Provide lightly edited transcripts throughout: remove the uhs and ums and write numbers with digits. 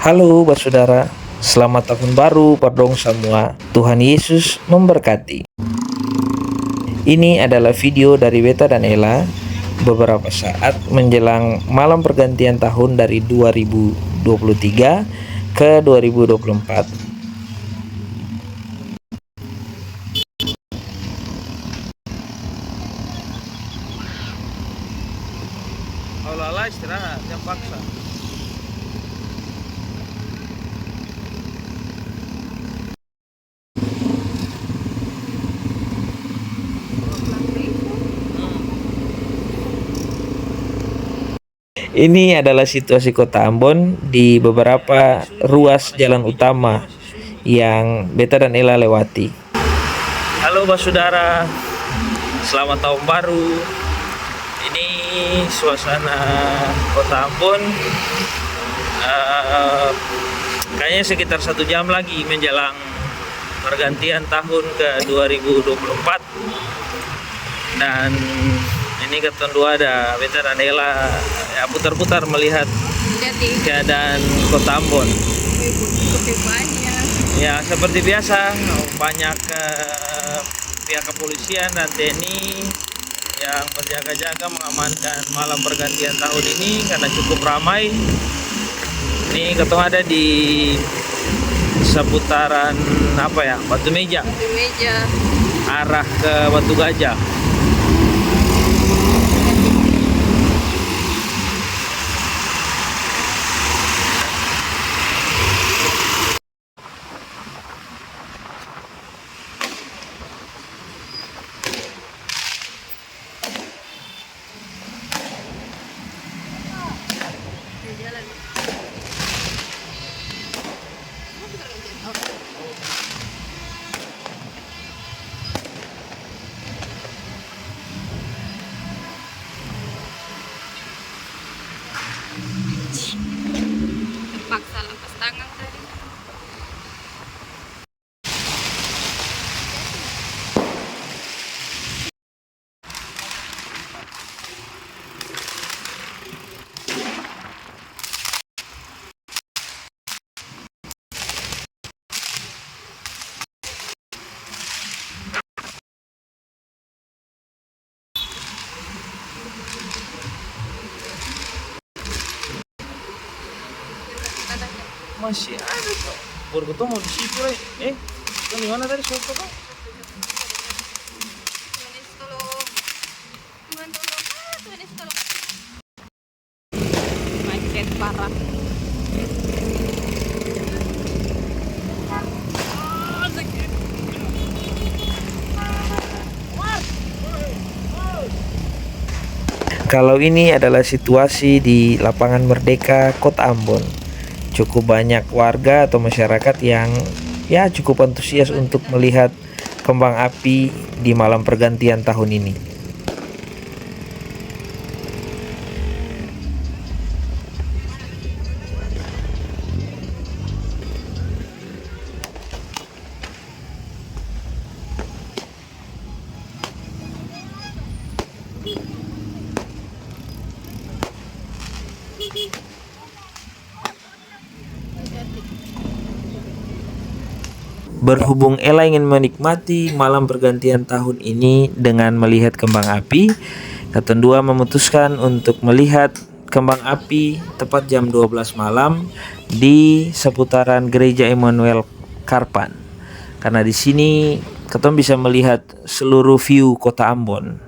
Halo saudara, selamat tahun baru pardong semua. Tuhan Yesus memberkati. Ini adalah video dari Beta dan Ella beberapa saat menjelang malam pergantian tahun dari 2023 ke 2024. Olah istirahat, yang paksa. Ini adalah situasi kota Ambon di beberapa ruas jalan utama yang Beta dan Ella lewati. Halo saudara, selamat tahun baru. Ini suasana kota Ambon. Kayaknya sekitar 1 jam lagi menjelang pergantian tahun ke 2024. Dan ini keton dua ada Beta dan Ella ya putar-putar melihat keadaan kota Ambon. Ya seperti biasa banyak pihak kepolisian dan TNI yang berjaga-jaga mengamankan malam pergantian tahun ini karena cukup ramai. Ini ketong ada di seputaran Batu Meja arah ke Batu Gajah. Paksa lepas tangan tadi. Masih ada kok. Baru ketemu di situ kan di mana tadi soto kan? Tuhan tolong. Tuhan tolong. Tuhan tolong. Macet parah. Kalau ini adalah situasi di Lapangan Merdeka, Kota Ambon. Cukup banyak warga atau masyarakat yang ya cukup antusias untuk melihat kembang api di malam pergantian tahun ini. Berhubung Ella ingin menikmati malam pergantian tahun ini dengan melihat kembang api, Katon dua memutuskan untuk melihat kembang api tepat jam 12 malam di seputaran Gereja Emmanuel Karpan. Karena di sini Katon bisa melihat seluruh view kota Ambon.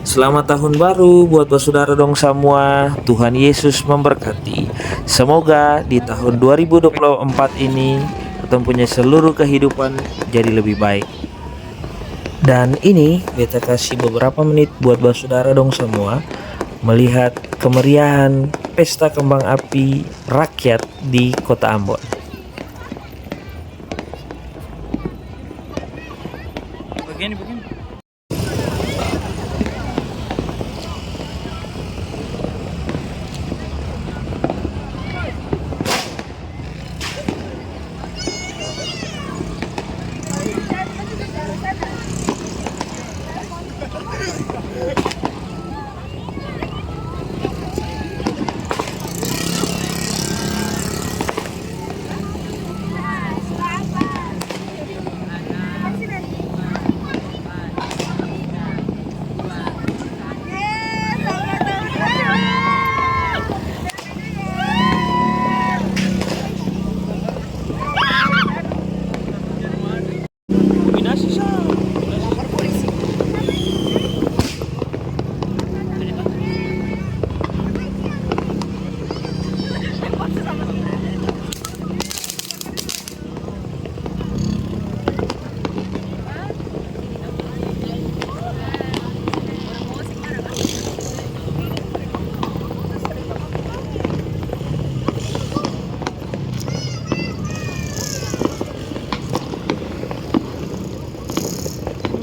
Selamat tahun baru buat saudara dong semua. Tuhan Yesus memberkati. Semoga di tahun 2024 ini kita punya seluruh kehidupan jadi lebih baik. Dan ini Beta kasih beberapa menit buat saudara dong semua melihat kemeriahan pesta kembang api rakyat di kota Ambon. Begini.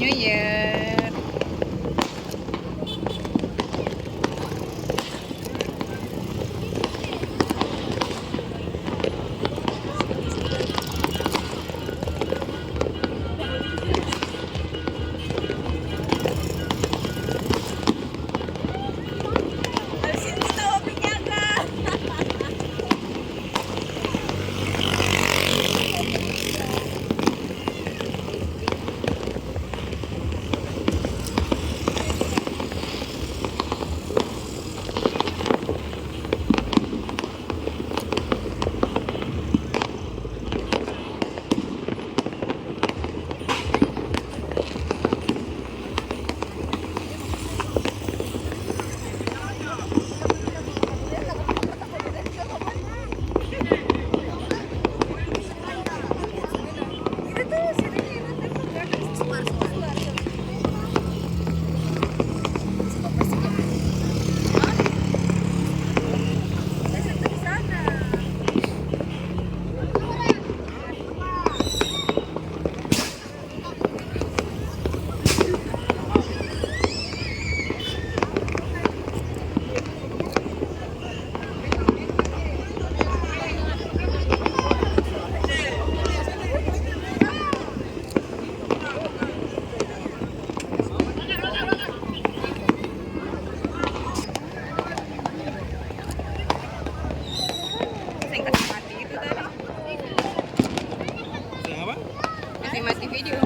New Year. Saya kasih mati itu tadi. Kasih mati video.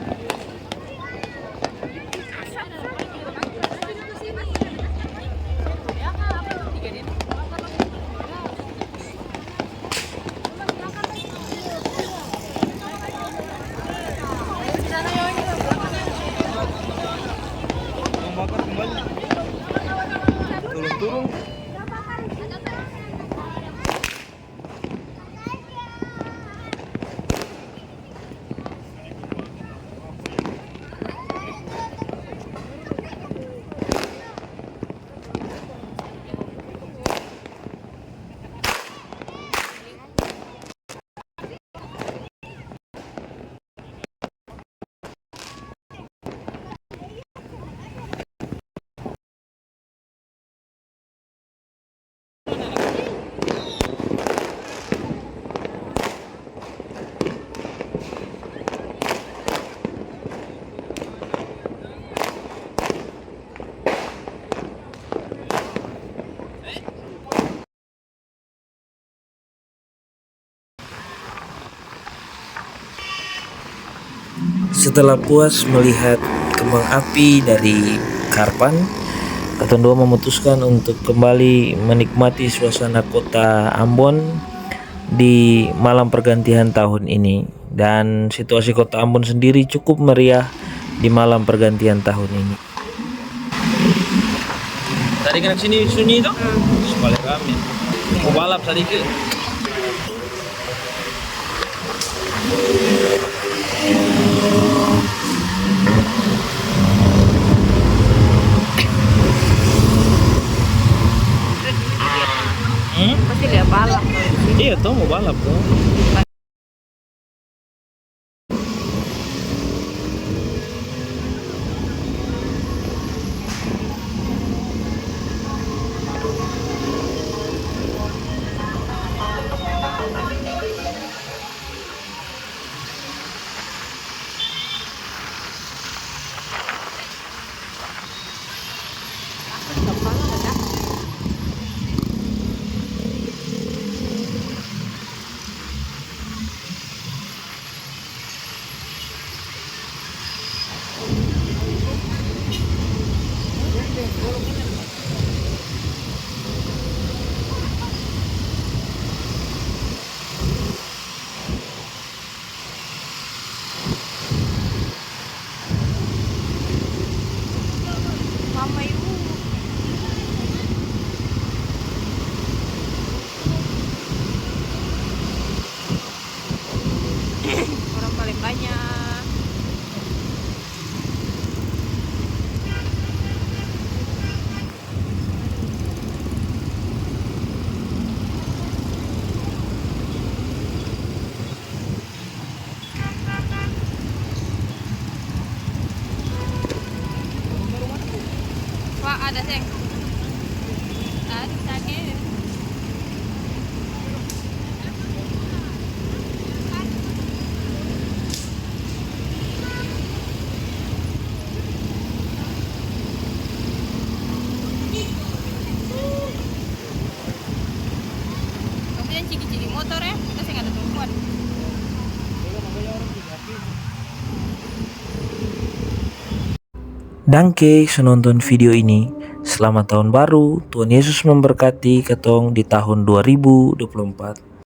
Bakar kembali. Turun-turun. Setelah puas melihat kembang api dari Karpan, Katan Dua memutuskan untuk kembali menikmati suasana kota Ambon di malam pergantian tahun ini. Dan situasi kota Ambon sendiri cukup meriah di malam pergantian tahun ini. Tadi kan sini sunyi itu. Balik kami. Mau balap sedikit. Pasti lihat balap. Iya tuh mau balap tuh. Mama ibu. Orang paling banyak. Ada seng. Ada sakit. Kamu yang ciki-ciki motor ya? Kita seng ada tumpuan. Danke sudah nonton video ini. Selamat tahun baru. Tuhan Yesus memberkati ketong di tahun 2024.